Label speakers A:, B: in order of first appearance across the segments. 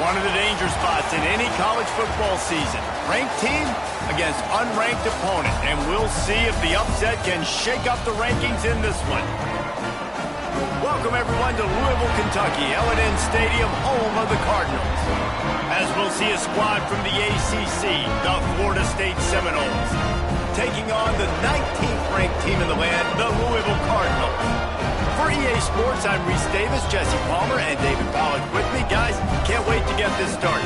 A: One of the danger spots in any college football season. Ranked team against unranked opponent. And we'll see if the upset can shake up the rankings in this one. Welcome, everyone, to Louisville, Kentucky, L&N Stadium, home of the Cardinals. As we'll see a squad from the ACC, the Florida State Seminoles, taking on the 19th ranked team in the land, the Louisville Cardinals. For EA Sports, I'm Reese Davis, Jesse Palmer, and David Pollack with me. Guys, can't wait to get this started.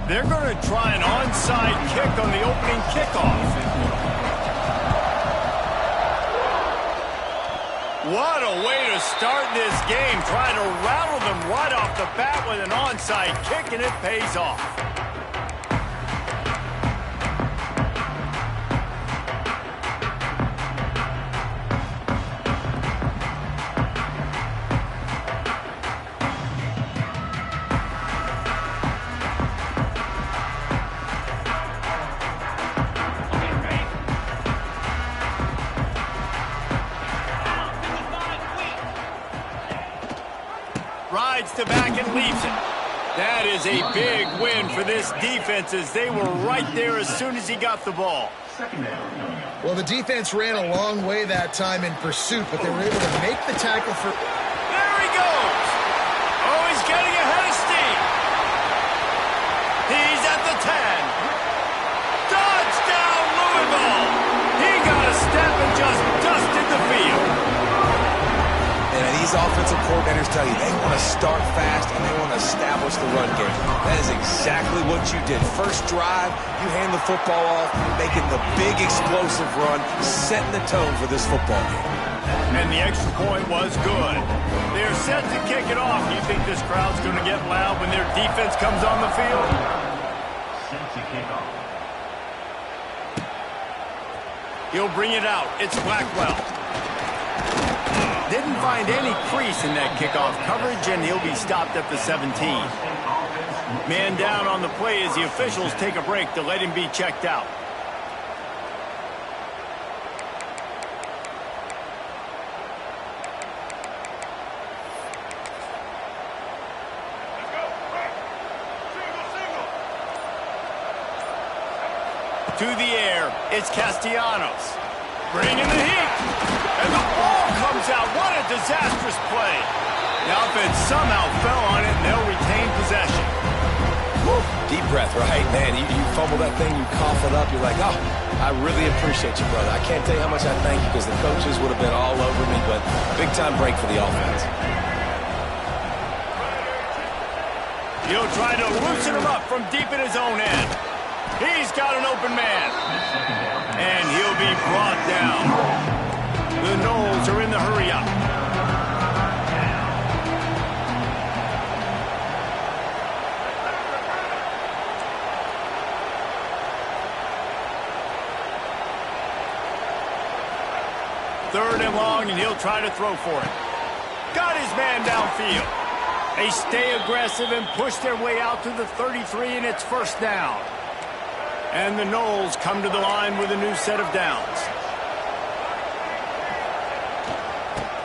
A: They're going to try an onside kick on the opening kickoff. What a way to start this game. Trying to rattle them right off the bat with an onside kick, and it pays off. Rides to back and leaves it. That is a big win for this defense as they were right there as soon as he got the ball.
B: Well, the defense ran a long way that time in pursuit, but they were able to make the tackle for...
A: There he goes! Oh, he's getting ahead of steam. He's at the 10. Touchdown, Louisville! He got a step and just dusted the field.
C: And these offensive coordinators tell you they want to start fast and they want to establish the run game. That is exactly what you did. First drive, you hand the football off, making the big explosive run, setting the tone for this football game.
A: And the extra point was good. They're set to kick it off. Do you think this crowd's going to get loud when their defense comes on the field?
D: Set to kick off.
A: He'll bring it out. It's Blackwell. Didn't find any crease in that kickoff coverage, and he'll be stopped at the 17. Man down on the play as the officials take a break to let him be checked out. To the air, it's Castellanos. Bringing the heat. And the ball comes out. What a disastrous play. The offense somehow fell on it, and they'll retain possession.
C: Woo. Deep breath, right? Man, you fumble that thing, you cough it up. You're like, oh, I really appreciate you, brother. I can't tell you how much I thank you because the coaches would have been all over me, but big-time break for the offense.
A: He'll try to loosen him up from deep in his own end. He's got an open man. And he'll be brought down. The Noles are in the hurry-up. Third and long, and he'll try to throw for it. Got his man downfield. They stay aggressive and push their way out to the 33, and it's first down. And the Noles come to the line with a new set of downs.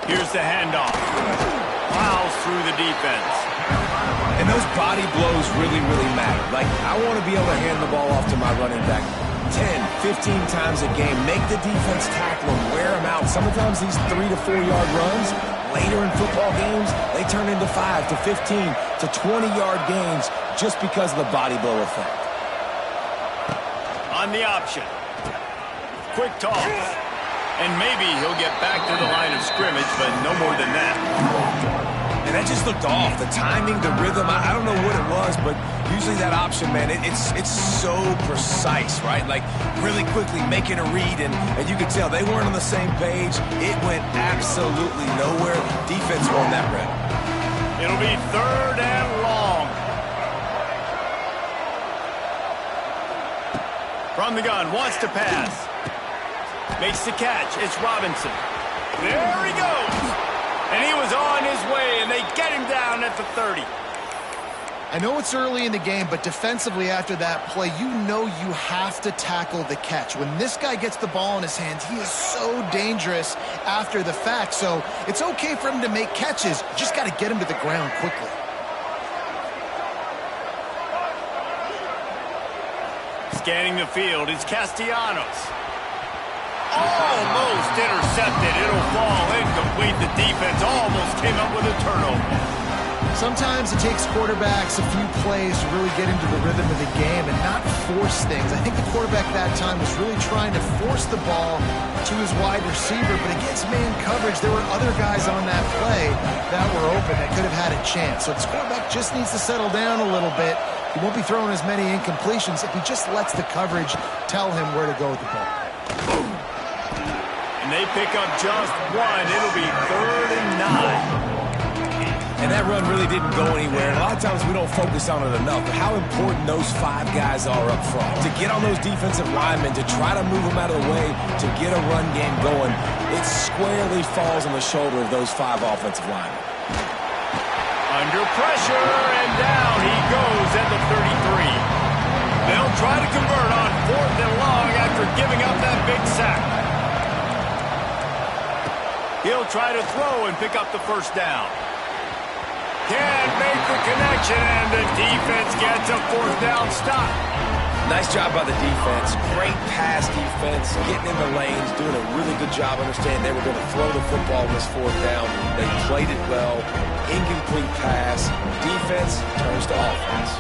A: Here's the handoff. Plows through the defense.
C: And those body blows really, really matter. Like, I want to be able to hand the ball off to my running back 10, 15 times a game. Make the defense tackle them, wear them out. Sometimes these 3 to 4 yard runs, later in football games, they turn into 5 to 15 to 20 yard gains just because of the body blow effect.
A: On the option. Quick toss. And maybe he'll get back to the line of scrimmage, but no more than that.
C: And that just looked off. The timing, the rhythm, I don't know what it was, but usually that option, man, it's so precise, right? Like, really quickly making a read, and you could tell they weren't on the same page. It went absolutely nowhere. Defense won that rep.
A: It'll be third and long. From the gun, wants to pass. Makes the catch. It's Robinson. There he goes. And he was on his way, and they get him down at the 30.
B: I know it's early in the game, but defensively after that play, you know you have to tackle the catch. When this guy gets the ball in his hands, he is so dangerous after the fact. So it's okay for him to make catches. You just got to get him to the ground quickly.
A: Scanning the field is Castellanos. Almost intercepted. It'll fall incomplete. The defense almost came up with a turnover.
B: Sometimes it takes quarterbacks a few plays to really get into the rhythm of the game and not force things. I think the quarterback that time was really trying to force the ball to his wide receiver, but against man coverage, there were other guys on that play that were open that could have had a chance. So this quarterback just needs to settle down a little bit. He won't be throwing as many incompletions if he just lets the coverage tell him where to go with the ball.
A: And they pick up just one. It'll be 3rd and 9.
C: And that run really didn't go anywhere. A lot of times we don't focus on it enough, but how important those 5 guys are up front. To get on those defensive linemen, to try to move them out of the way, to get a run game going, it squarely falls on the shoulder of those 5 offensive linemen.
A: Under pressure, and down he goes at the 33. They'll try to convert on 4th and long after giving up that big sack. He'll try to throw and pick up the 1st down. Can't make the connection, and the defense gets a 4th down stop.
C: Nice job by the defense. Great pass defense, getting in the lanes, doing a really good job understanding they were going to throw the football on this 4th down. They played it well. Incomplete pass. Defense turns to offense.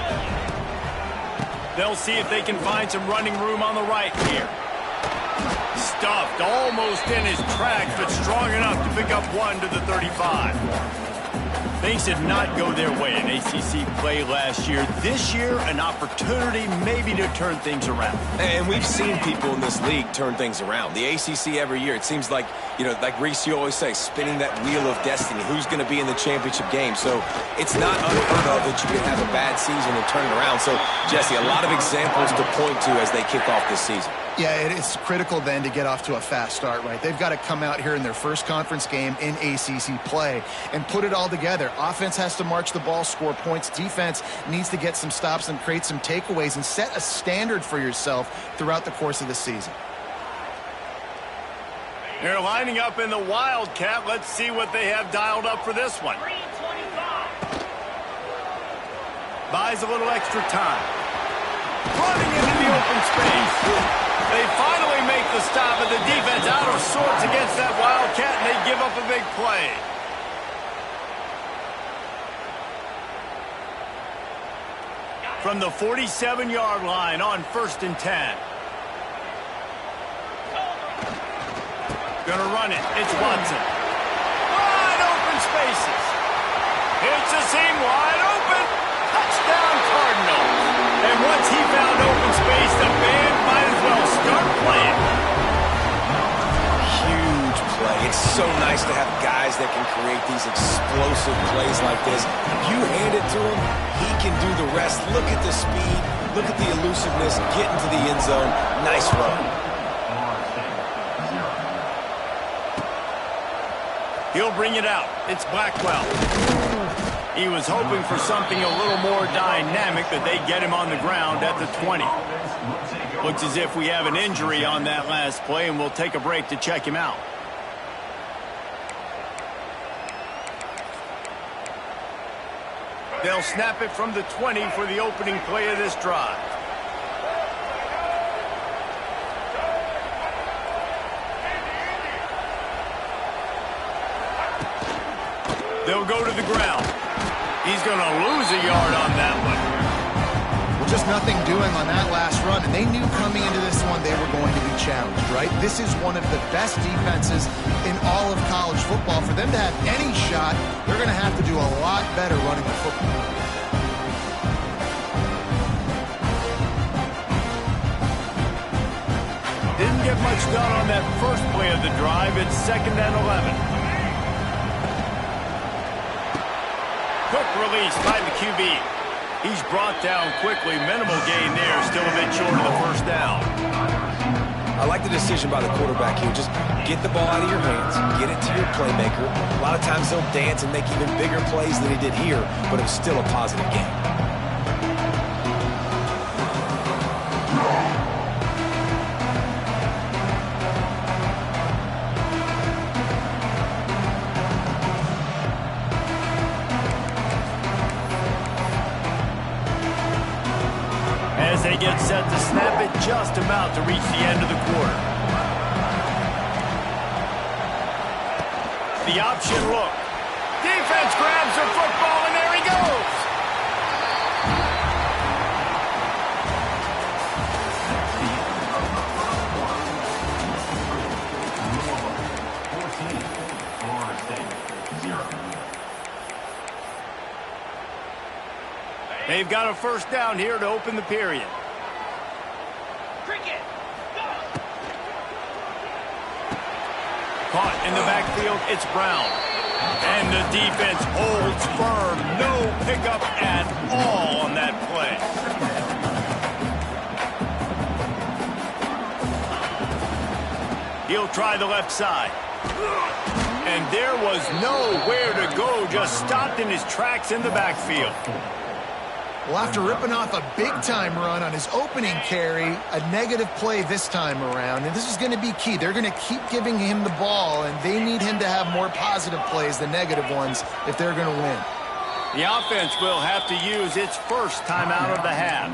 A: They'll see if they can find some running room on the right here. Stuffed almost in his tracks, but strong enough to pick up 1 to the 35. Things did not go their way in ACC play last year. This year, an opportunity maybe to turn things around.
C: And we've seen people in this league turn things around. The ACC every year, it seems like, you know, like Reese, you always say, spinning that wheel of destiny. Who's going to be in the championship game? So it's not unheard of that you can have a bad season and turn it around. So, Jesse, a lot of examples to point to as they kick off this season.
B: Yeah, it is critical then to get off to a fast start, right? They've got to come out here in their first conference game in ACC play and put it all together. Offense has to march the ball, score points. Defense needs to get some stops and create some takeaways and set a standard for yourself throughout the course of the season.
A: They're lining up in the Wildcat. Let's see what they have dialed up for this one. Buys a little extra time. Running into the open space. They finally make the stop, and the defense out of sorts against that Wildcat, and they give up a big play. From the 47-yard line on 1st and 10. Gonna run it. It's Watson. Wide open spaces. Hits the seam wide open. Touchdown Cardinals. And once he found open space, the band might as well start playing.
C: Huge play. It's so nice to have guys that can create these explosive plays like this. You hand it to him, he can do the rest. Look at the speed. Look at the elusiveness. Get into the end zone. Nice run.
A: He'll bring it out. It's Blackwell. He was hoping for something a little more dynamic, but they get him on the ground at the 20. Looks as if we have an injury on that last play, and we'll take a break to check him out. They'll snap it from the 20 for the opening play of this drive. They'll go to the ground. He's going to lose a yard on that one.
B: Well, just nothing doing on that last run, and they knew coming into this one they were going to be challenged, right? This is one of the best defenses in all of college football. For them to have any shot, they're going to have to do a lot better running the football.
A: Didn't get much done on that first play of the drive. It's 2nd and 11. Quick release by the QB. He's brought down quickly. Minimal gain there. Still a bit short of the 1st down.
C: I like the decision by the quarterback here. Just get the ball out of your hands, get it to your playmaker. A lot of times they'll dance and make even bigger plays than he did here, but it was still a positive game.
A: As they get set to snap it, just about to reach the end of the quarter. The option look. Defense grabs the football, and there he goes. They've got a first down here to open the period.
E: Cricket, go!
A: Caught in the backfield, it's Brown. And the defense holds firm. No pickup at all on that play. He'll try the left side. And there was nowhere to go, just stopped in his tracks in the backfield.
B: Well, after ripping off a big-time run on his opening carry, a negative play this time around, and this is going to be key. They're going to keep giving him the ball, and they need him to have more positive plays than negative ones if they're going to win.
A: The offense will have to use its first timeout of the half.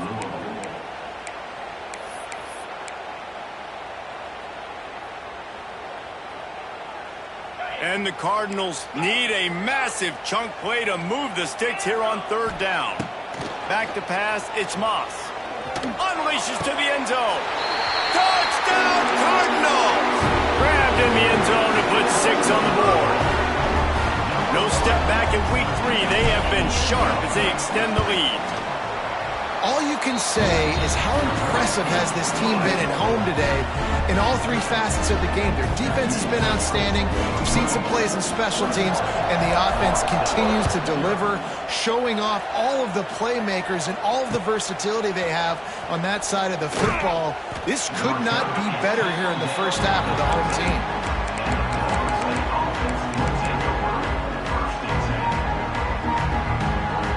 A: And the Cardinals need a massive chunk play to move the sticks here on third down. Back to pass, it's Moss. Unleashes to the end zone. Touchdown, Cardinals! Grabbed in the end zone and put 6 on the board. No step back in week 3. They have been sharp as they extend the lead.
B: All you can say is how impressive has this team been at home today in all 3 facets of the game. Their defense has been outstanding. We've seen some plays in special teams, and the offense continues to deliver, showing off all of the playmakers and all of the versatility they have on that side of the football. This could not be better here in the first half of the home team.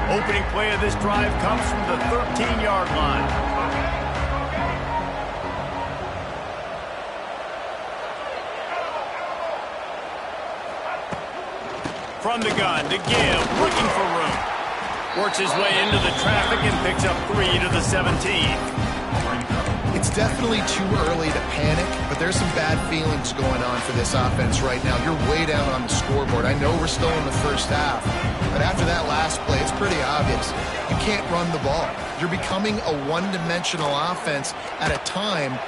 A: Opening play of this drive comes from the 13-yard line. From the gun to give, looking for room. Works his way into the traffic and picks up 3 to the 17.
B: It's definitely too early to panic, but there's some bad feelings going on for this offense right now. You're way down on the scoreboard. I know we're still in the first half, but after that last play, it's pretty obvious. You can't run the ball. You're becoming a one-dimensional offense at a time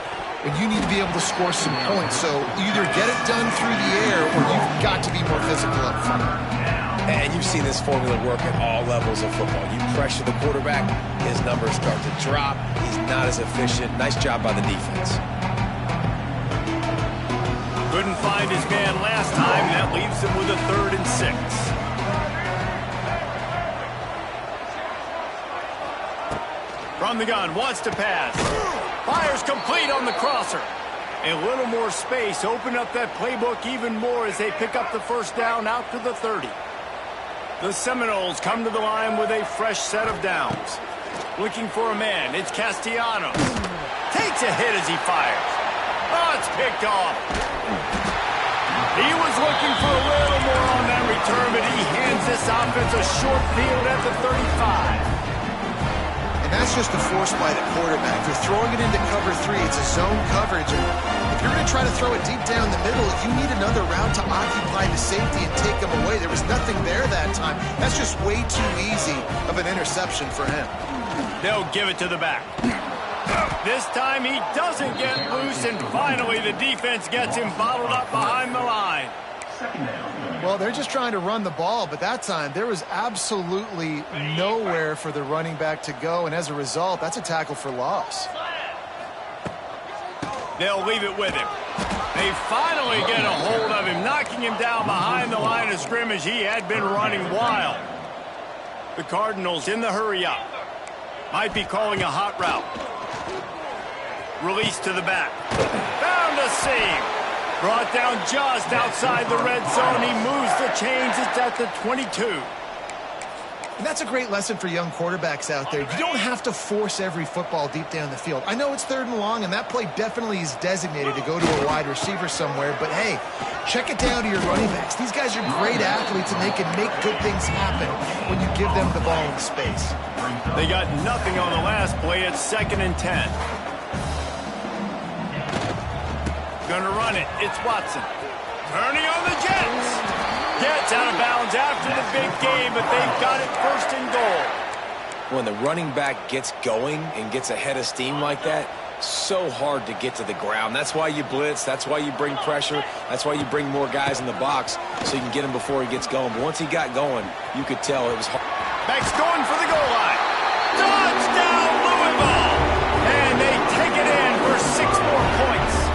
B: when you need to be able to score some points. So either get it done through the air or you've got to be more physical up front.
C: And you've seen this formula work at all levels of football. You pressure the quarterback, his numbers start to drop. He's not as efficient. Nice job by the defense.
A: Couldn't find his man last time. That leaves him with a 3rd and 6. From the gun, wants to pass. Fires complete on the crosser. A little more space. Open up that playbook even more as they pick up the first down out to the 30. The Seminoles come to the line with a fresh set of downs. Looking for a man. It's Castellanos. Takes a hit as he fires. Oh, it's picked off. He was looking for a little more on that return, but he hands this offense a short field at the 35.
B: That's just a force by the quarterback. They're throwing it into cover 3. It's a zone coverage. And if you're going to try to throw it deep down the middle, you need another route to occupy the safety and take him away. There was nothing there that time. That's just way too easy of an interception for him.
A: They'll give it to the back. This time he doesn't get loose, and finally the defense gets him bottled up behind the line.
B: Well, they're just trying to run the ball, but that time there was absolutely nowhere for the running back to go, and as a result, that's a tackle for loss.
A: They'll leave it with him. They finally get a hold of him, knocking him down behind the line of scrimmage. He had been running wild. The Cardinals in the hurry-up. Might be calling a hot route. Release to the back. Brought down just outside the red zone. He moves the chains. It's at the 22.
B: And that's a great lesson for young quarterbacks out there. You don't have to force every football deep down the field. I know it's 3rd and long, and that play definitely is designated to go to a wide receiver somewhere, but hey, check it down to your running backs. These guys are great athletes, and they can make good things happen when you give them the ball in space.
A: They got nothing on the last play. It's 2nd and 10. Gonna run it. It's Watson. Turning on the Jets. Gets out of bounds after the big game, but they've got it 1st and goal.
C: When the running back gets going and gets ahead of steam like that, so hard to get to the ground. That's why you blitz. That's why you bring pressure. That's why you bring more guys in the box so you can get him before he gets going. But once he got going, you could tell it was hard.
A: Back's going for the goal line. Touchdown, Louisville! And they take it in for 6 more points.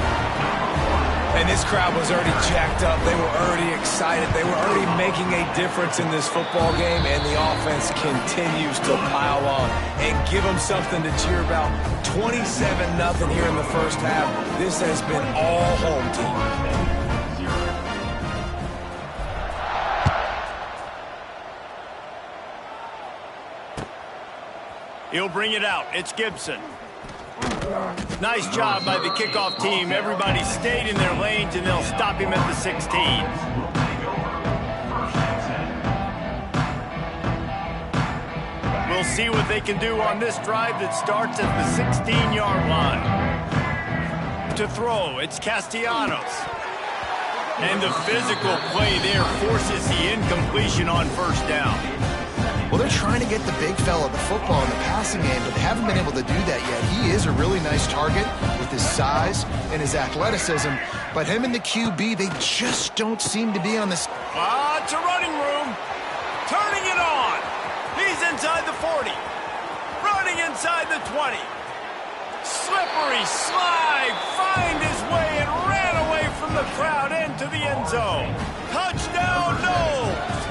C: And this crowd was already jacked up. They were already excited. They were already making a difference in this football game, and the offense continues to pile on and give them something to cheer about. 27-0 here in the first half. This has been all home team.
A: He'll bring it out. It's Gibson. Nice job by the kickoff team. Everybody stayed in their lanes, and they'll stop him at the 16. We'll see what they can do on this drive that starts at the 16-yard line. To throw, it's Castellanos. And the physical play there forces the incompletion on 1st down.
B: Well, they're trying to get the big fella the football in the passing game, but they haven't been able to do that yet. He is a really nice target with his size and his athleticism, but him and the QB, they just don't seem to be on this.
A: Lots of running room. Turning it on. He's inside the 40. Running inside the 20. Slippery slide. Find his way and ran away from the crowd into the end zone. Touchdown, Knowles.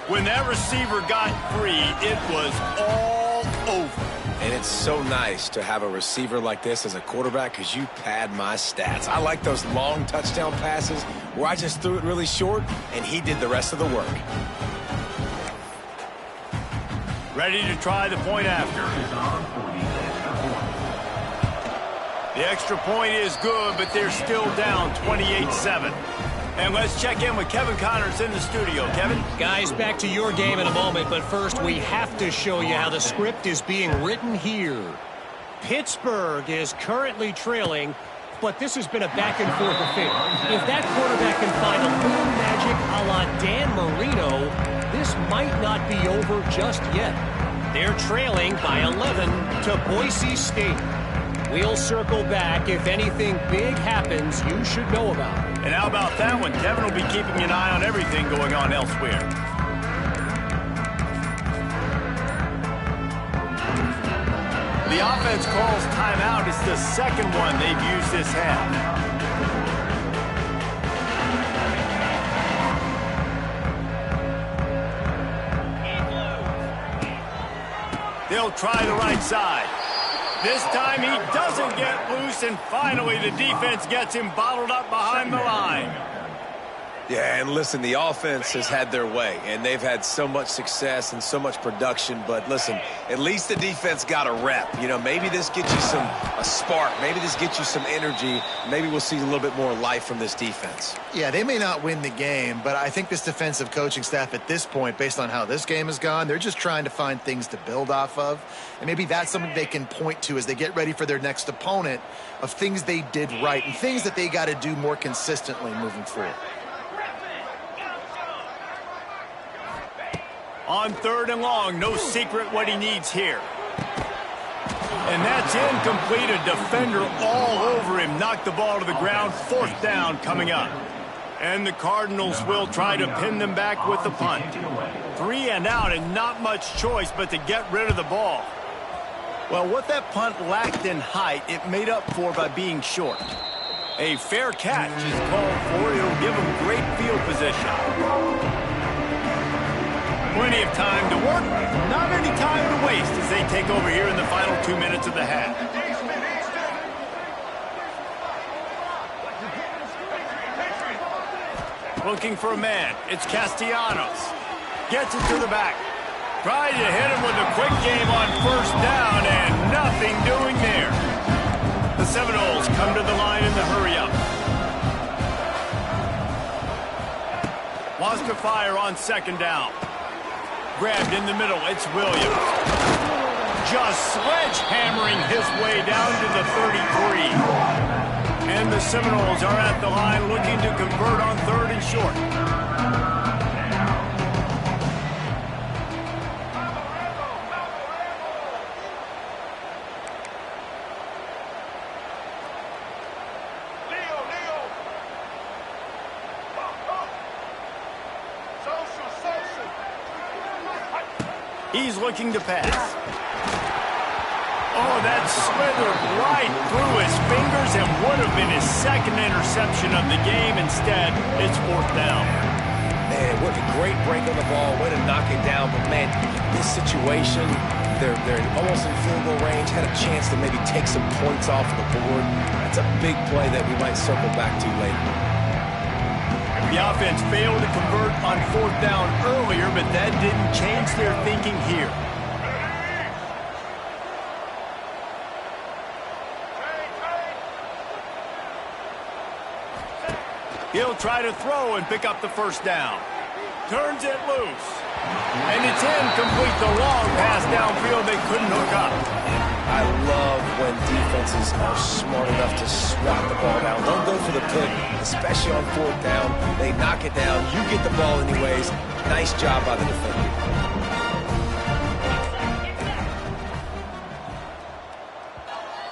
A: When that receiver got free, it was all over.
C: And it's so nice to have a receiver like this as a quarterback because you pad my stats. I like those long touchdown passes where I just threw it really short and he did the rest of the work.
A: Ready to try the point after. The extra point is good, but they're still down 28-7. And let's check in with Kevin Connors in the studio. Kevin?
E: Guys, back to your game in a moment, but first we have to show you how the script is being written here. Pittsburgh is currently trailing, but this has been a back-and-forth affair. If that quarterback can find a little magic a la Dan Marino, this might not be over just yet. They're trailing by 11 to Boise State. We'll circle back. If anything big happens, you should know about it.
A: And how about that one? Kevin will be keeping an eye on everything going on elsewhere. The offense calls timeout. It's the 2nd one they've used this half. They'll try the right side. This time he doesn't get loose, and finally the defense gets him bottled up behind the line.
C: Yeah, and listen, the offense has had their way, and they've had so much success and so much production. But listen, at least the defense got a rep. You know, maybe this gets you a spark. Maybe this gets you some energy. Maybe we'll see a little bit more life from this defense.
B: Yeah, they may not win the game, but I think this defensive coaching staff at this point, based on how this game has gone, they're just trying to find things to build off of. And maybe that's something they can point to as they get ready for their next opponent of things they did right and things that they got to do more consistently moving forward.
A: On 3rd and long, no secret what he needs here. And that's incomplete. A defender all over him. Knocked the ball to the ground. 4th down coming up. And the Cardinals will try to pin them back with the punt. 3 and out, and not much choice but to get rid of the ball. Well, what that punt lacked in height, it made up for by being short. A fair catch is called for. It'll give them great field position. Plenty of time to work, not any time to waste as they take over here in the final 2 minutes of the half. Looking for a man. It's Castellanos. Gets it to the back. Tried to hit him with a quick game on first down, and nothing doing there. The Seminoles come to the line in the hurry-up. Wants to fire on second down. Grabbed in the middle. It's Williams. Just sledgehammering his way down to the 33. And the Seminoles are at the line looking to convert on third and short. He's looking to pass. Oh, that slithered right through his fingers and would have been his second interception of the game. Instead, it's fourth down.
C: Man, what a great break on the ball. Way to knock it down. But, man, this situation, they're almost in field goal range. Had a chance to maybe take some points off the board. That's a big play that we might circle back to later.
A: The offense failed to convert on fourth down earlier, but that didn't change their thinking here. He'll try to throw and pick up the first down. Turns it loose. And it's incomplete. The long pass downfield they couldn't hook up.
C: I love when defenses are smart enough to swat the ball down. Don't go for the pick, especially on fourth down. They knock it down. You get the ball anyways. Nice job by the defender.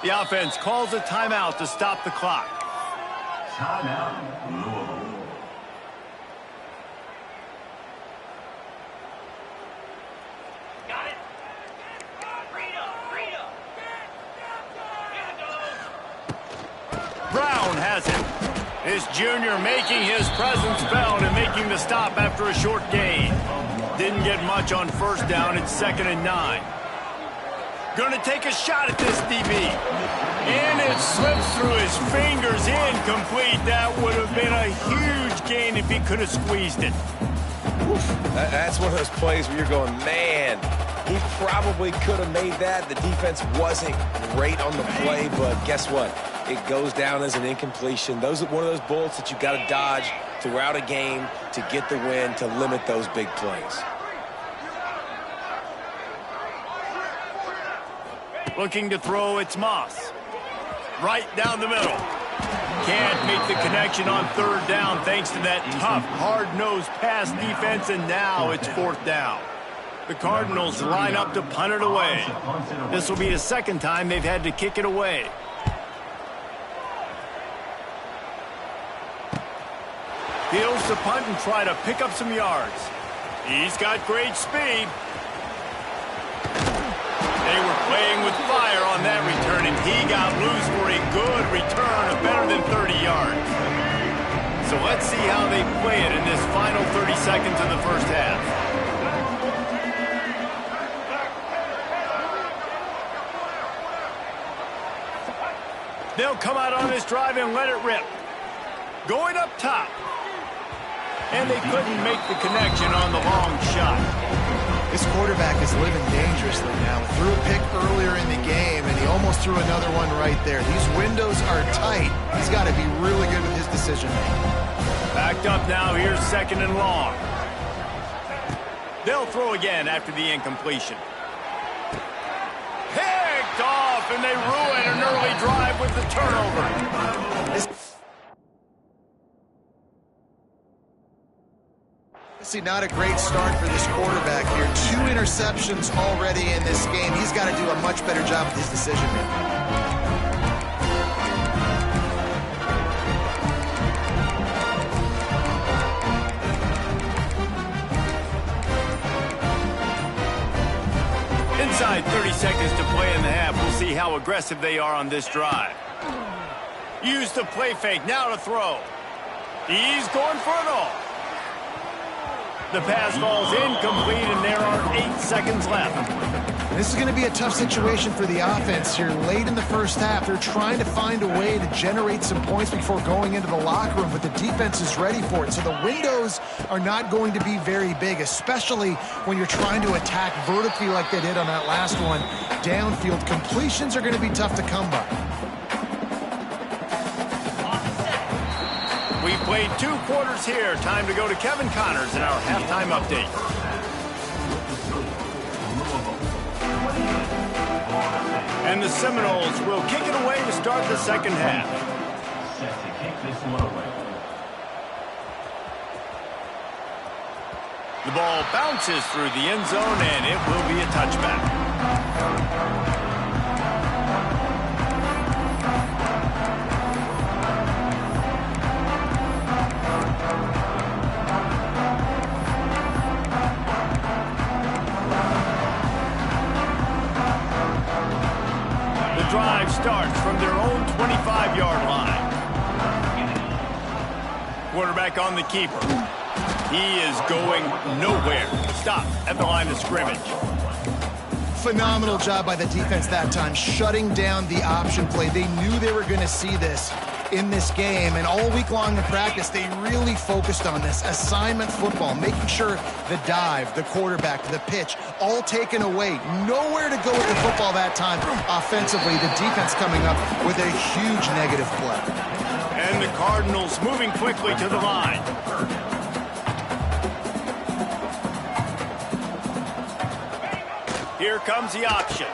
A: The offense calls a timeout to stop the clock.
D: Timeout, Louisville.
A: Brown has it. This junior making his presence felt and making the stop after a short gain. Didn't get much on first down. It's 2nd and 9. Going to take a shot at this DB. And it slips through his fingers. Incomplete. That would have been a huge gain if he could have squeezed it.
C: That's one of those plays where you're going, man, he probably could have made that. The defense wasn't great on the play, but guess what? It goes down as an incompletion. Those are one of those bullets that you got to dodge throughout a game to get the win, to limit those big plays.
A: Looking to throw, it's Moss. Right down the middle. Can't make the connection on third down thanks to that tough, hard-nosed pass defense, and now it's fourth down. The Cardinals line up to punt it away. This will be the second time they've had to kick it away. Fields to punt and try to pick up some yards. He's got great speed. They were playing with fire on that return, and he got loose for a good return of better than 30 yards. So let's see how they play it in this final 30 seconds of the first half. They'll come out on this drive and let it rip. Going up top. And they couldn't make the connection on the long shot.
B: This quarterback is living dangerously now. Threw a pick earlier in the game, and he almost threw another one right there. These windows are tight. He's got to be really good with his decision-making.
A: Backed up now. Here's 2nd and long. They'll throw again after the incompletion. Picked off, and they ruin an early drive with the turnover.
B: See, not a great start for this quarterback here. 2 interceptions already in this game. He's got to do a much better job with his decision-making.
A: Inside 30 seconds to play in the half. We'll see how aggressive they are on this drive. Use the play fake. Now to throw. He's going for it all. The pass falls incomplete, and there are 8 seconds left.
B: This is going to be a tough situation for the offense here. Late in the first half, they're trying to find a way to generate some points before going into the locker room, but the defense is ready for it. So the windows are not going to be very big, especially when you're trying to attack vertically like they did on that last one. Downfield completions are going to be tough to come by.
A: We played 2 quarters here. Time to go to Kevin Connors in our halftime update. And the Seminoles will kick it away to start the second half.
D: Set to kick this one away.
A: The ball bounces through the end zone, and it will be a touchback. Drive starts from their own 25-yard line. Quarterback on the keeper. He is going nowhere. Stop at the line of scrimmage.
B: Phenomenal job by the defense that time, shutting down the option play. They knew they were going to see this in this game, and all week long in practice, they really focused on this assignment football, making sure the dive, the quarterback, the pitch, all taken away. Nowhere to go with the football that time. Offensively, the defense coming up with a huge negative play.
A: And the Cardinals moving quickly to the line. Here comes the option.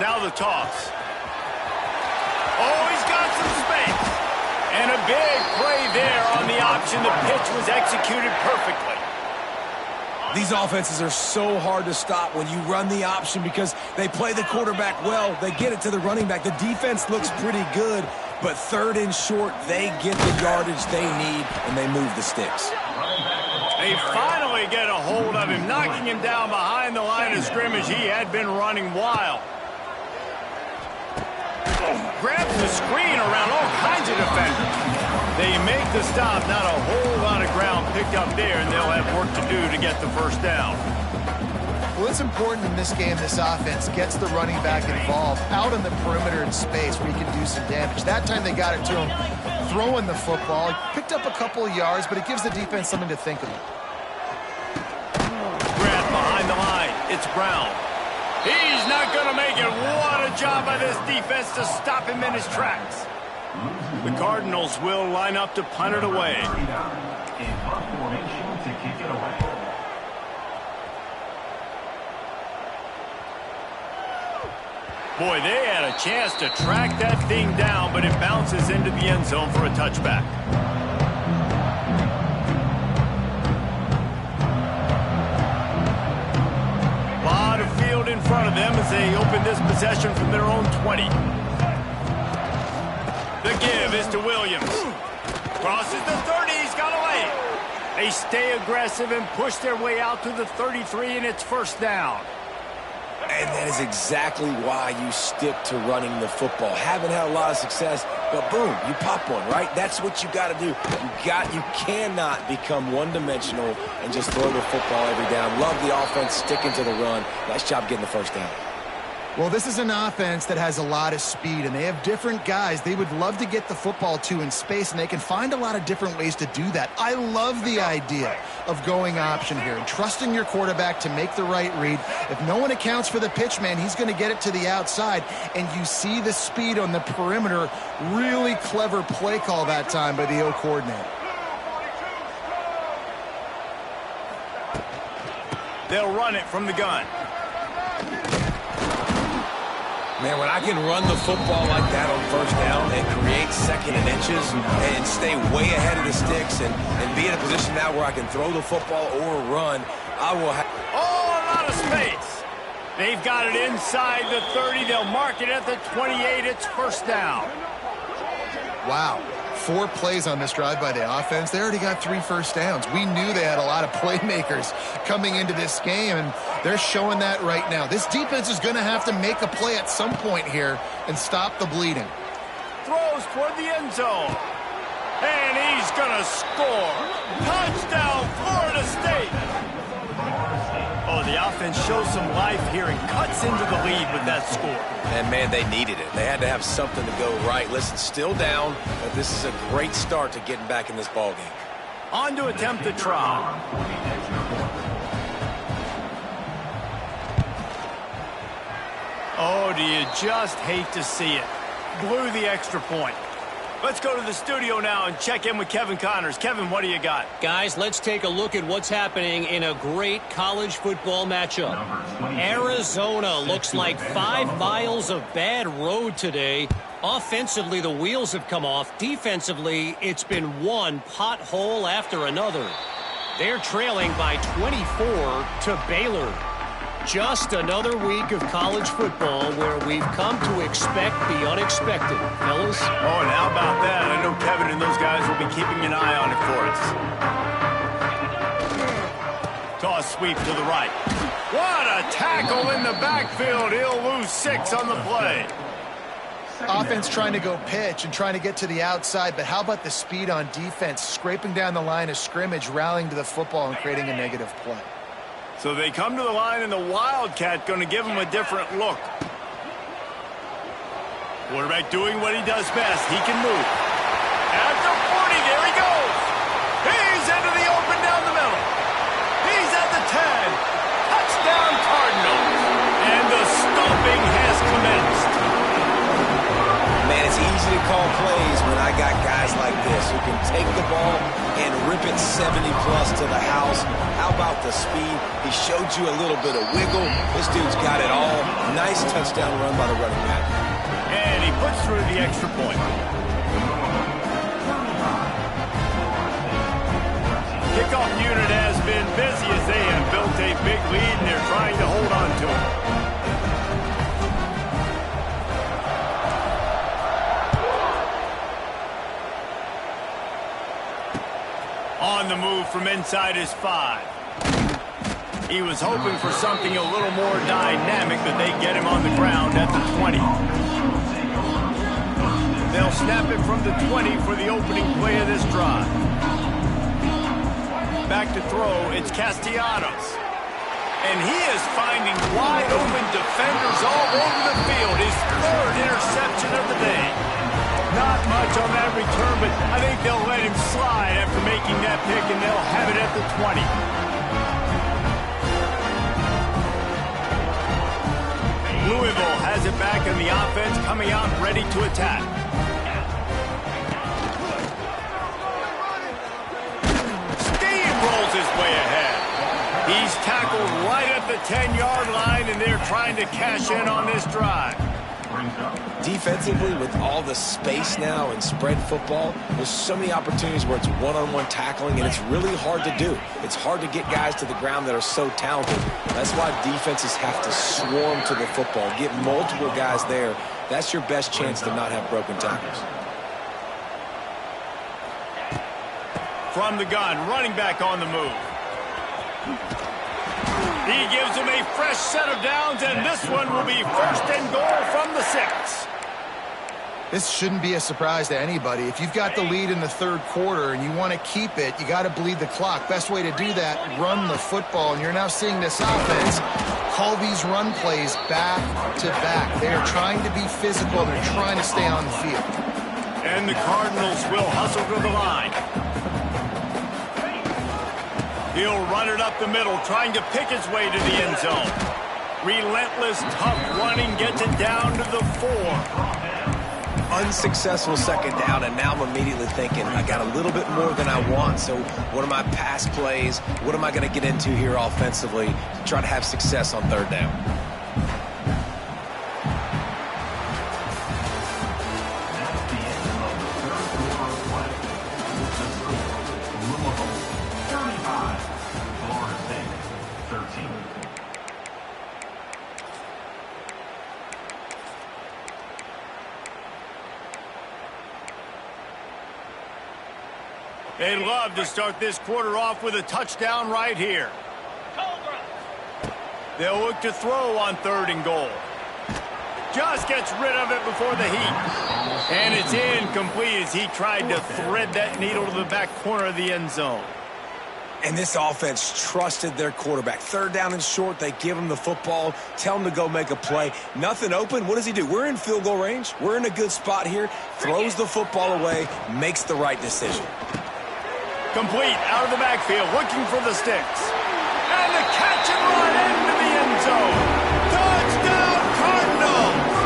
A: Now the toss. Oh, he's got some space. And a big play there on the option. The pitch was executed perfectly.
C: These offenses are so hard to stop when you run the option because they play the quarterback well. They get it to the running back. The defense looks pretty good, but third and short, they get the yardage they need, and they move the sticks.
A: They finally get a hold of him, knocking him down behind the line of scrimmage. He had been running wild. Grabs the screen around all kinds of defenders. They make the stop, not a whole lot of ground picked up there, and they'll have work to do to get the first down.
B: Well, it's important in this game, this offense gets the running back involved out on the perimeter in space where he can do some damage. That time they got it to him throwing the football. He picked up a couple of yards, but it gives the defense something to think about.
A: Grab behind the line. It's Brown. He's not going to make it. What a job by this defense to stop him in his tracks. The Cardinals will line up to punt it away.
D: In punt formation to kick it away.
A: Boy, they had a chance to track that thing down, but it bounces into the end zone for a touchback. A lot of field in front of them as they open this possession from their own 20. The give is to Williams. Crosses the 30. He's got away. They stay aggressive and push their way out to the 33, and it's first down.
C: And that is exactly why you stick to running the football. Haven't had a lot of success, but boom, you pop one, right? That's what you got to do. You cannot become one-dimensional and just throw the football every down. Love the offense sticking to the run. Nice job getting the first down.
B: Well, this is an offense that has a lot of speed, and they have different guys they would love to get the football to in space, and they can find a lot of different ways to do that. I love the idea of going option here and trusting your quarterback to make the right read. If no one accounts for the pitch man, he's going to get it to the outside, and you see the speed on the perimeter. Really clever play call that time by the O coordinator.
A: They'll run it from the gun.
C: Man, when I can run the football like that on first down and create second and inches and stay way ahead of the sticks and be in a position now where I can throw the football or run, I will have...
A: Oh, a lot of space. They've got it inside the 30. They'll mark it at the 28. It's first down.
B: Wow. 4 plays on this drive by the offense. They already got 3 first downs. We knew they had a lot of playmakers coming into this game, and they're showing that right now. This defense is going to have to make a play at some point here and stop the bleeding.
A: Throws toward the end zone. And he's going to score. Touchdown, Florida State. Oh, the offense shows some life here and cuts into the lead with that score.
C: And, man, they needed it. They had to have something to go right. Listen, still down, but this is a great start to getting back in this ballgame.
A: On to attempt the try. Oh, do you just hate to see it? Blew the extra point. Let's go to the studio now and check in with Kevin Connors. Kevin, what do you got?
E: Guys, let's take a look at what's happening in a great college football matchup. Arizona looks like 5 miles of bad road today. Offensively, the wheels have come off. Defensively, it's been one pothole after another. They're trailing by 24 to Baylor. Just another week of college football where we've come to expect the unexpected, fellas.
A: Oh, and how about that? I know Kevin and those guys will be keeping an eye on it for us. Toss sweep to the right. What a tackle in the backfield. He'll lose 6 on the play.
B: Offense trying to go pitch and trying to get to the outside, but how about the speed on defense, scraping down the line of scrimmage, rallying to the football and creating a negative play.
A: So they come to the line, and the Wildcat going to give them a different look. Quarterback doing what he does best. He can move. At the 40, there he goes. He's into the open down the middle. He's at the 10. Touchdown Cardinals. And the stomping has commenced.
C: Man, it's easy to call plays when I got guys like this who can take the ball and rip it 70-plus to the house. How about the speed? He showed you a little bit of wiggle. This dude's got it all. Nice touchdown run by the running back.
A: And he puts through the extra point. Kickoff unit has been busy as they have built a big lead, and they're trying to hold on to it. On the move from inside his 5. He was hoping for something a little more dynamic, but they get him on the ground at the 20. They'll snap it from the 20 for the opening play of this drive. Back to throw, it's Castellanos. And he is finding wide open defenders all over the field. His 3rd interception of the day. Not much on that return, but I think they'll let him slide after making that pick, and they'll have it at the 20. Louisville has it back in the offense, coming out ready to attack. Steamrolls his way ahead. He's tackled right at the 10-yard line, and they're trying to cash in on this drive.
C: Defensively, with all the space now and spread football, there's so many opportunities where it's one-on-one tackling, and it's really hard to do. It's hard to get guys to the ground that are so talented. That's why defenses have to swarm to the football, get multiple guys there. That's your best chance to not have broken tackles.
A: From the gun, running back on the move. He gives them a fresh set of downs, and this one will be 1st and goal from the 6.
B: This shouldn't be a surprise to anybody. If you've got the lead in the 3rd quarter and you want to keep it, you got to bleed the clock. Best way to do that, run the football. And you're now seeing this offense call these run plays back to back. They are trying to be physical. They're trying to stay on the field.
A: And the Cardinals will hustle to the line. He'll run it up the middle, trying to pick his way to the end zone. Relentless, tough running gets it down to the 4.
C: Unsuccessful 2nd down, and now I'm immediately thinking, I got a little bit more than I want, so what are my pass plays? What am I going to get into here offensively to try to have success on 3rd down?
A: They'd love to start this quarter off with a touchdown right here. They'll look to throw on 3rd and goal. Just gets rid of it before the heat. And it's incomplete as he tried to thread that needle to the back corner of the end zone.
C: And this offense trusted their quarterback. Third down and short, they give him the football, tell him to go make a play. Nothing open. What does he do? We're in field goal range. We're in a good spot here. Throws the football away, makes the right decision.
A: Complete out of the backfield, looking for the sticks. And the catch and run into the end zone. Touchdown, Cardinals!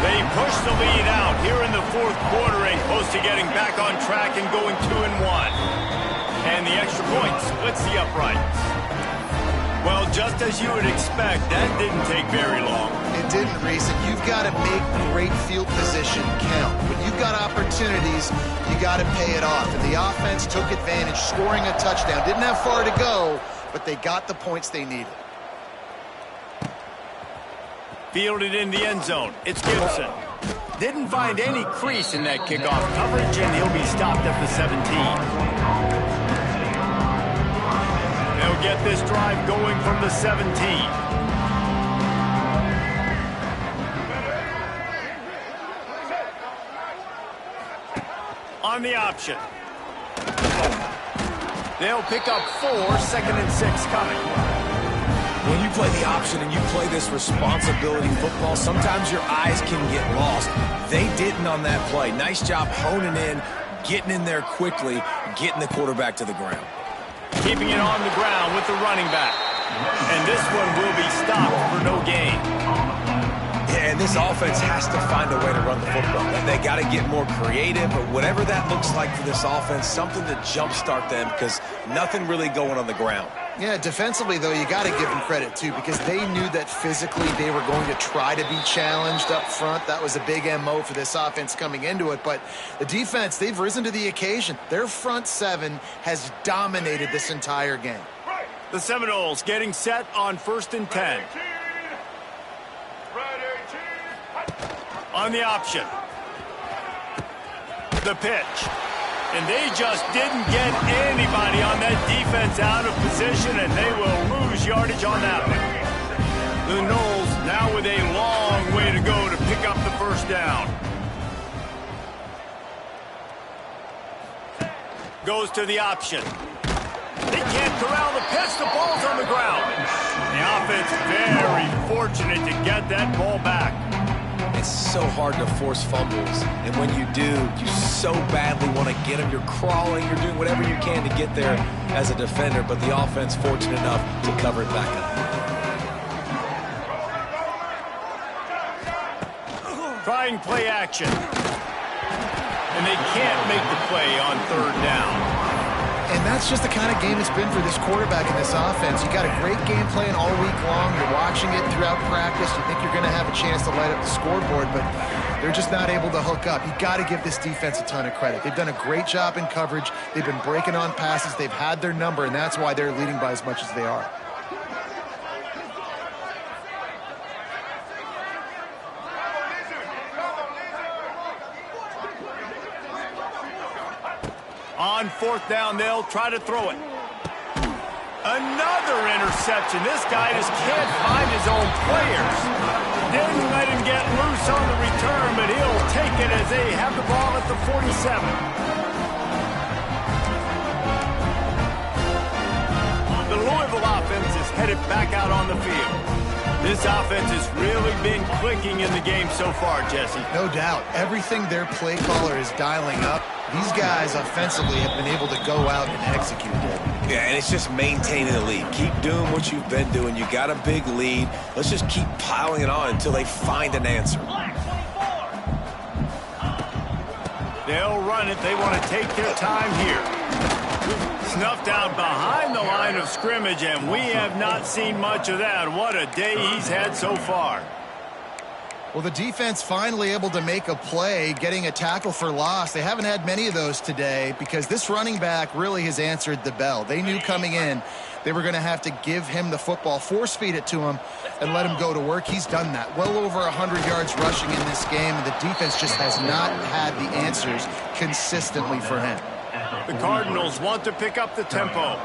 A: They push the lead out here in the fourth quarter and close to getting back on track and going 2-1. And the extra point splits the uprights. Well, just as you would expect, that didn't take very long.
B: It didn't, Reese, and you've got to make great field position count. When you've got opportunities, you got to pay it off. And the offense took advantage, scoring a touchdown. Didn't have far to go, but they got the points they needed.
A: Fielded in the end zone. It's Gibson. Didn't find any crease in that kickoff coverage, and he'll be stopped at the 17. They'll get this drive going from the 17. On the option. They'll pick up 4, 2nd and 6 coming.
C: When you play the option and you play this responsibility football, sometimes your eyes can get lost. They didn't on that play. Nice job honing in, getting in there quickly, getting the quarterback to the ground.
A: Keeping it on the ground with the running back. And this one will be stopped for no gain.
C: Yeah, and this offense has to find a way to run the football. They got to get more creative, but whatever that looks like for this offense, something to jumpstart them because nothing really going on the ground.
B: Yeah, defensively, though, you got to give them credit, too, because they knew that physically they were going to try to be challenged up front. That was a big MO for this offense coming into it. But the defense, they've risen to the occasion. Their front seven has dominated this entire game.
A: The Seminoles getting set on 1st and 10. On the option. The pitch. And they just didn't get anybody on that defense out of position, and they will lose yardage on that one. The Noles now with a long way to go to pick up the first down. Goes to the option. They can't corral the pitch. The ball's on the ground. The offense very fortunate to get that ball back.
C: It's so hard to force fumbles, and when you do, you so badly want to get them. You're crawling, you're doing whatever you can to get there as a defender, but the offense fortunate enough to cover it back
A: up. Trying play action. And they can't make the play on 3rd down.
B: And that's just the kind of game it's been for this quarterback in this offense. You got a great game plan all week long. You're watching it throughout practice. You think you're going to have a chance to light up the scoreboard, but they're just not able to hook up. You got to give this defense a ton of credit. They've done a great job in coverage. They've been breaking on passes. They've had their number, and that's why they're leading by as much as they are.
A: On 4th down, they'll try to throw it. Another interception. This guy just can't find his own players. Didn't let him get loose on the return, but he'll take it as they have the ball at the 47. The Louisville offense is headed back out on the field. This offense has really been clicking in the game so far, Jesse.
B: No doubt. Everything their play caller is dialing up, these guys offensively have been able to go out and execute it.
C: Yeah, and it's just maintaining the lead. Keep doing what you've been doing. You got a big lead. Let's just keep piling it on until they find an answer.
A: They'll run it. They want to take their time here. Snuffed out behind the line of scrimmage, and we have not seen much of that. What a day he's had so far.
B: Well, the defense finally able to make a play, getting a tackle for loss. They haven't had many of those today because this running back really has answered the bell. They knew coming in they were going to have to give him the football, force feed it to him, and let him go to work. He's done that. Well over 100 yards rushing in this game, and the defense just has not had the answers consistently for him.
A: The Cardinals want to pick up the tempo.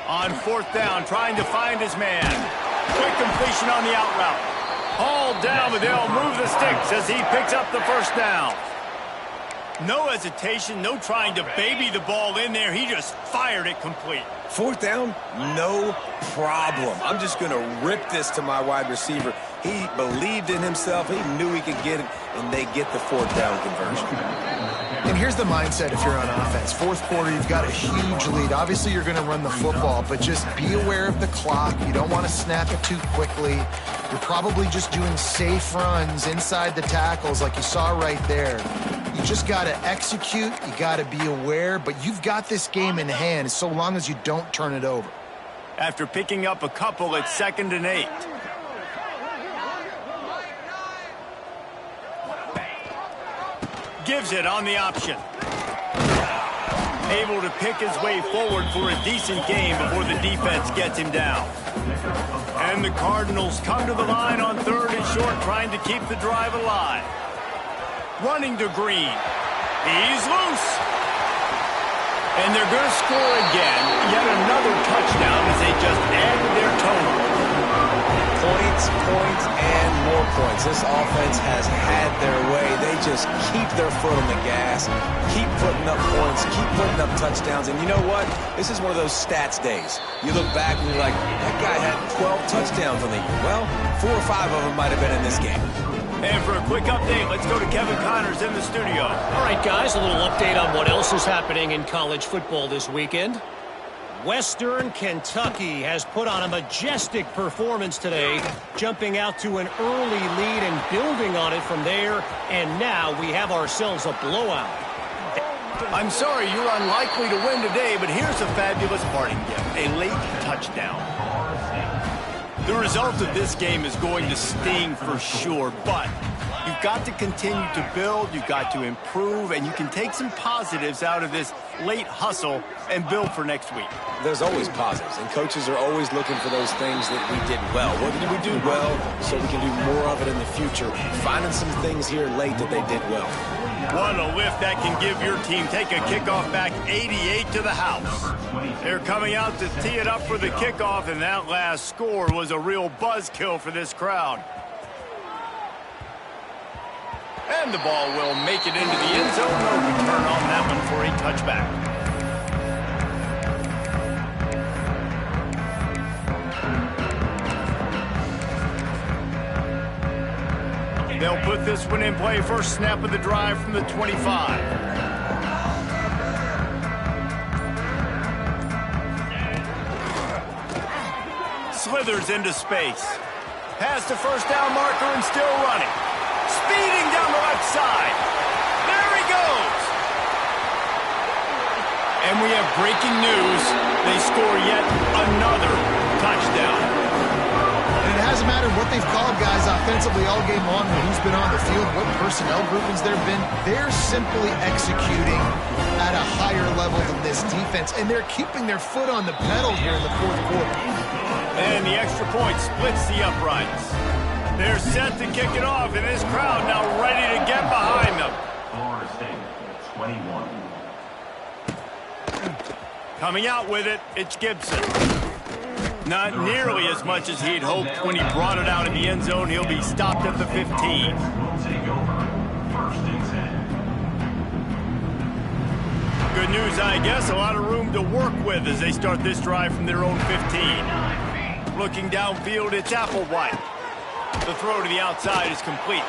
A: On 4th down, trying to find his man. Quick completion on the out route. Hauled down, but they'll move the sticks as he picks up the first down. No hesitation, no trying to baby the ball in there. He just fired it complete.
C: Fourth down, no problem. I'm just going to rip this to my wide receiver. He believed in himself. He knew he could get it, and they get the fourth down conversion.
B: And here's the mindset if you're on offense. Fourth quarter, you've got a huge lead. Obviously, you're going to run the football, but just be aware of the clock. You don't want to snap it too quickly. You're probably just doing safe runs inside the tackles like you saw right there. You just got to execute. You got to be aware, but you've got this game in hand so long as you don't turn it over.
A: After picking up a couple, it's 2nd and 8. Gives it on the option. Able to pick his way forward for a decent game before the defense gets him down. And the Cardinals come to the line on 3rd and short, trying to keep the drive alive. Running to Green. He's loose. And they're going to score again. Yet another touchdown as they just added their total.
C: Points, and more points. This offense has had their way. They just keep their foot on the gas, keep putting up points, keep putting up touchdowns. And you know what? This is one of those stats days. You look back and you're like, that guy had 12 touchdowns on the year. Well, 4 or 5 of them might have been in this game.
A: And for a quick update, let's go to Kevin Connors in the studio.
E: All right, guys, a little update on what else is happening in college football this weekend. Western Kentucky has put on a majestic performance today, jumping out to an early lead and building on it from there. And now we have ourselves a blowout.
A: I'm sorry you're unlikely to win today, but here's a fabulous parting gift, a late touchdown. The result of this game is going to sting for sure, but you've got to continue to build, you've got to improve, and you can take some positives out of this late hustle and build for next week.
C: There's always positives, and coaches are always looking for those things that we did well. What did we do well so we can do more of it in the future? Finding some things here late that they did well.
A: What a lift that can give your team. Take a kickoff back 88 to the house. They're coming out to tee it up for the kickoff, and that last score was a real buzzkill for this crowd. And the ball will make it into the end zone. No return on that one for a touchback. They'll put this one in play. First snap of the drive from the 25. Slithers into space. Past the first down marker and still running. Speeding down the left side. There he goes. And we have breaking news. They score yet another touchdown.
B: It hasn't mattered what they've called guys offensively all game long or who's been on the field, what personnel groupings there have been. They're simply executing at a higher level than this defense, and they're keeping their foot on the pedal here in the fourth quarter.
A: And the extra point splits the uprights. They're set to kick it off, and this crowd now ready to get behind them.
D: Florida State, 21.
A: Coming out with it, it's Gibson. Not nearly as much as he'd hoped when he brought it out in the end zone. He'll be stopped at the 15.
D: Will take over. 1st and 10.
A: Good news, I guess. A lot of room to work with as they start this drive from their own 15. Looking downfield, it's Applewhite. The throw to the outside is complete.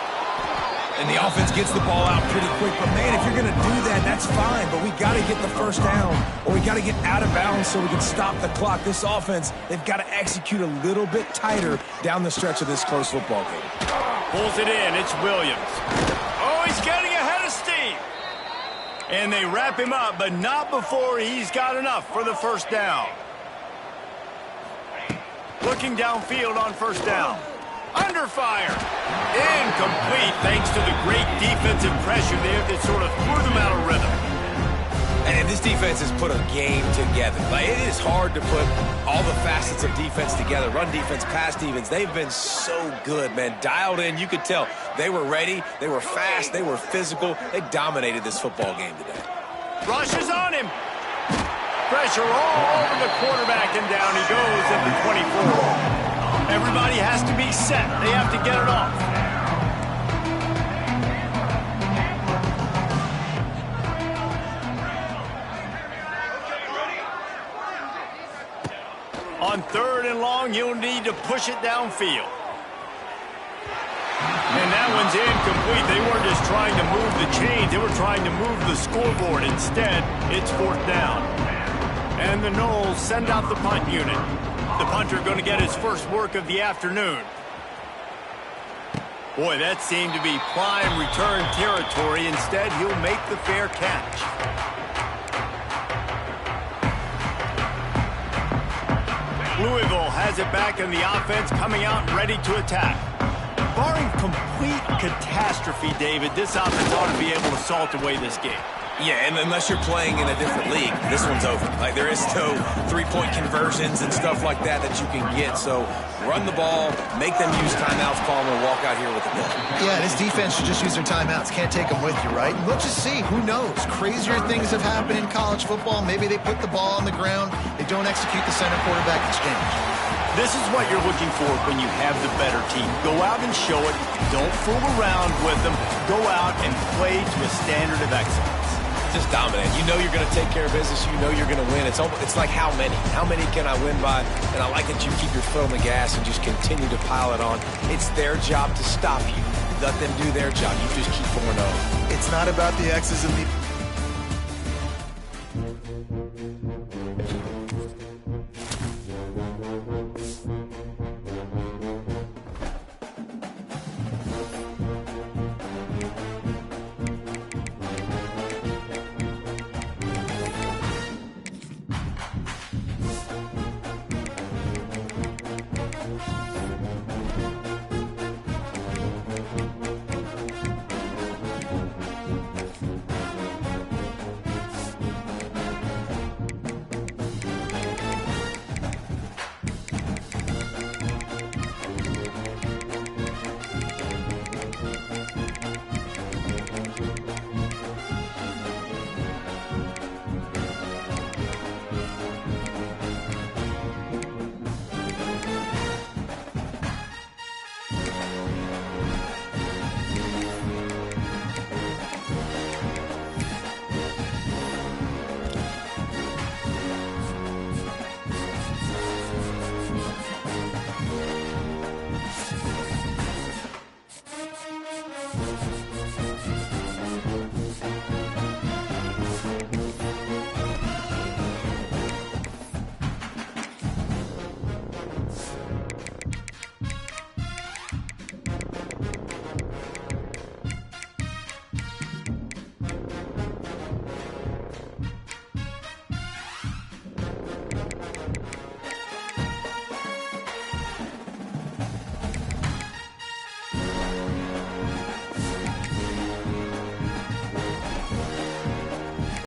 C: And the offense gets the ball out pretty quick. But, man, if you're going to do that, that's fine. But we got to get the first down, or we got to get out of bounds so we can stop the clock. This offense, they've got to execute a little bit tighter down the stretch of this close football game.
A: Pulls it in. It's Williams. Oh, he's getting ahead of steam. And they wrap him up, but not before he's got enough for the first down. Looking downfield on first down. Under fire. Incomplete thanks to the great defensive pressure there that sort of threw them out of rhythm.
C: And this defense has put a game together. Like, it is hard to put all the facets of defense together. Run defense, pass defense. They've been so good, man. Dialed in. You could tell they were ready. They were fast. They were physical. They dominated this football game today.
A: Rushes on him. Pressure all over the quarterback, and down he goes at the 24. Everybody has to be set. They have to get it off. 3rd and long, you'll need to push it downfield. And that one's incomplete. They weren't just trying to move the chains. They were trying to move the scoreboard. Instead, it's 4th down. And the Noles send out the punt unit. The punter going to get his first work of the afternoon. Boy, that seemed to be prime return territory. Instead, he'll make the fair catch. Louisville has it back in the offense, coming out and ready to attack. Barring complete catastrophe, David, this offense ought to be able to salt away this game.
C: Yeah, and unless you're playing in a different league, this one's over. Like, there is no three-point conversions and stuff like that you can get. So run the ball, make them use timeouts, call them, and walk out here with the ball.
B: Yeah, this defense should just use their timeouts. Can't take them with you, right? We'll just see. Who knows? Crazier things have happened in college football. Maybe they put the ball on the ground. They don't execute the center quarterback exchange.
A: This is what you're looking for when you have the better team. Go out and show it. Don't fool around with them. Go out and play to a standard of excellence.
C: Just dominate. You know you're going to take care of business. You know you're going to win. It's like how many? How many can I win by? And I like that you keep your foot on the gas and just continue to pile it on. It's their job to stop you. Let them do their job. You just keep pouring over.
B: It's not about the X's and the